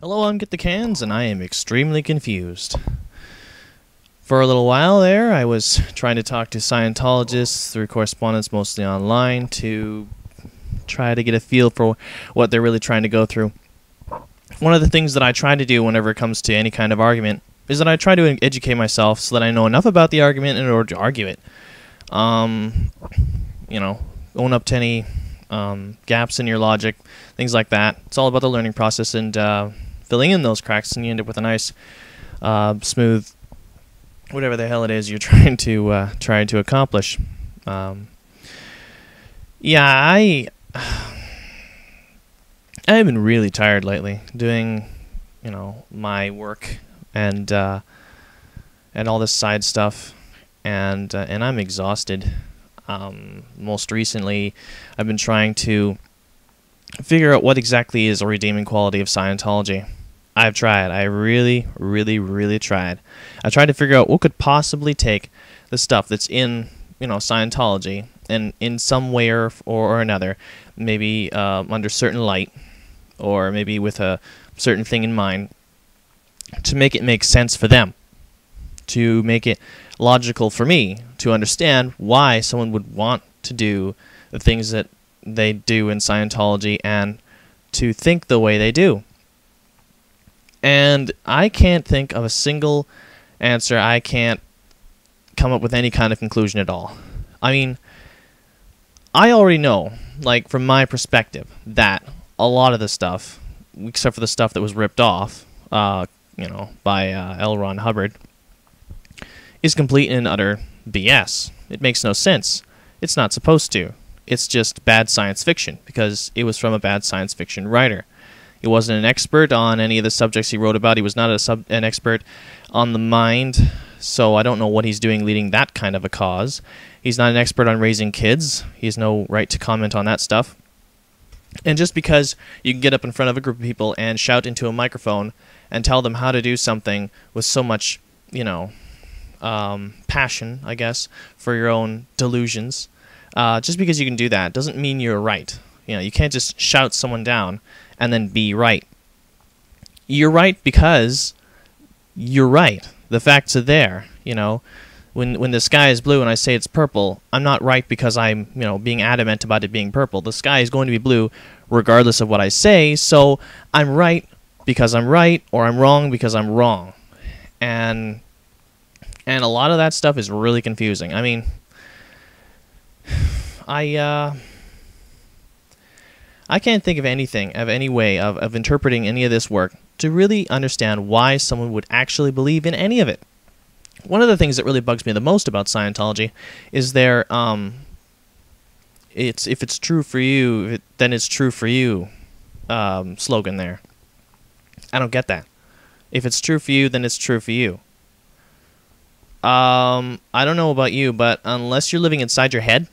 Hello, I'm Get the Cans, and I am extremely confused. For a little while there, I was trying to talk to Scientologists through correspondence, mostly online, to try to get a feel for what they're really trying to go through. One of the things that I try to do whenever it comes to any kind of argument is that I try to educate myself so that I know enough about the argument in order to argue it. Own up to any gaps in your logic, things like that. It's all about the learning process and filling in those cracks, and you end up with a nice, smooth, whatever the hell it is you're trying to accomplish. I've been really tired lately doing, my work and all this side stuff, and I'm exhausted. Most recently, I've been trying to figure out what exactly is a redeeming quality of Scientology. I've tried. I really, really, really tried. I tried to figure out what could possibly take the stuff that's in, Scientology, and in some way or another, maybe under certain light, or maybe with a certain thing in mind, to make it make sense for them, to make it logical for me to understand why someone would want to do the things that they do in Scientology and to think the way they do. And I can't think of a single answer. I can't come up with any kind of conclusion at all. I mean, I already know, from my perspective, that a lot of the stuff, except for the stuff that was ripped off, by L. Ron Hubbard, is complete and utter BS. It makes no sense. It's not supposed to. It's just bad science fiction, because it was from a bad science fiction writer. He wasn't an expert on any of the subjects he wrote about. He was not an expert on the mind, so I don't know what he's doing leading that kind of a cause. He's not an expert on raising kids. He has no right to comment on that stuff. And just because you can get up in front of a group of people and shout into a microphone and tell them how to do something with so much, passion, I guess, for your own delusions, just because you can do that doesn't mean you're right. You can't just shout someone down and then be right. You're right because you're right. The facts are there. When the sky is blue and I say it's purple, I'm not right because I'm, being adamant about it being purple. The sky is going to be blue regardless of what I say, so I'm right because I'm right, or I'm wrong because I'm wrong. And a lot of that stuff is really confusing. I mean, I can't think of any way of interpreting any of this work to really understand why someone would actually believe in any of it. One of the things that really bugs me the most about Scientology is their if it's true for you, then it's true for you slogan there. I don't get that. If it's true for you, then it's true for you. I don't know about you, but unless you're living inside your head,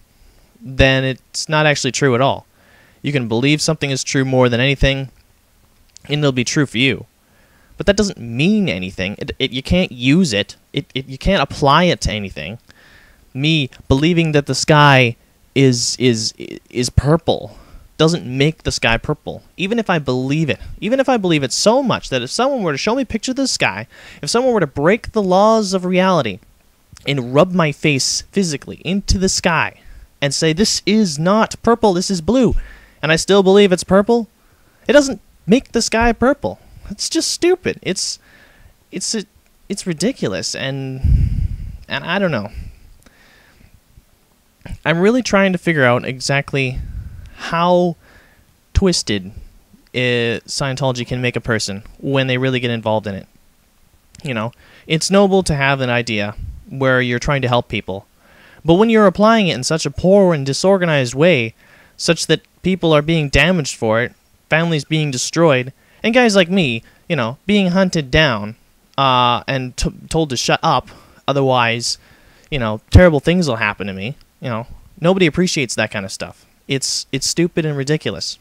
then it's not actually true at all. You can believe something is true more than anything, and it'll be true for you. But that doesn't mean anything. You can't use it. You can't apply it to anything. Me believing that the sky is purple doesn't make the sky purple. Even if I believe it. Even if I believe it so much that if someone were to show me a picture of the sky, if someone were to break the laws of reality and rub my face physically into the sky and say, this is not purple, this is blue, and I still believe it's purple, it doesn't make the sky purple. It's just stupid. It's ridiculous, and I don't know. I'm really trying to figure out exactly how twisted Scientology can make a person when they really get involved in it. It's noble to have an idea where you're trying to help people, but when you're applying it in such a poor and disorganized way, such that people are being damaged for it, families being destroyed, and guys like me, being hunted down and told to shut up, otherwise, terrible things will happen to me. Nobody appreciates that kind of stuff. It's stupid and ridiculous.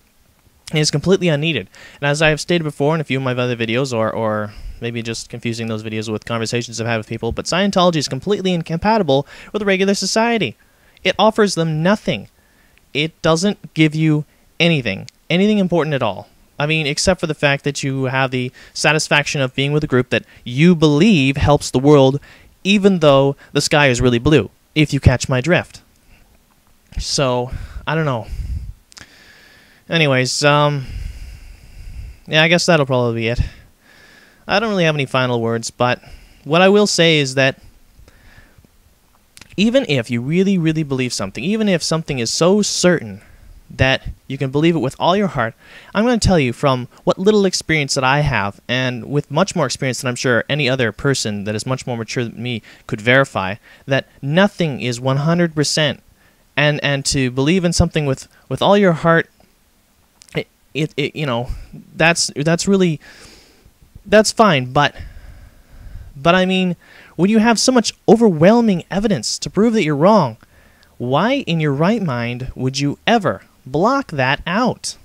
And it's completely unneeded. And as I have stated before in a few of my other videos, or maybe just confusing those videos with conversations I've had with people, but Scientology is completely incompatible with regular society. It offers them nothing. It doesn't give you anything important at all. I mean, except for the fact that you have the satisfaction of being with a group that you believe helps the world, even though the sky is really blue, if you catch my drift. So, I don't know. Anyways, yeah, I guess that'll probably be it. I don't really have any final words, but what I will say is that even if you really, really believe something, even if something is so certain that you can believe it with all your heart, I'm going to tell you from what little experience that I have, and with much more experience than I'm sure any other person that is much more mature than me could verify, that nothing is 100%. And to believe in something with all your heart, you know, that's fine, but I mean, when you have so much overwhelming evidence to prove that you're wrong, why in your right mind would you ever block that out?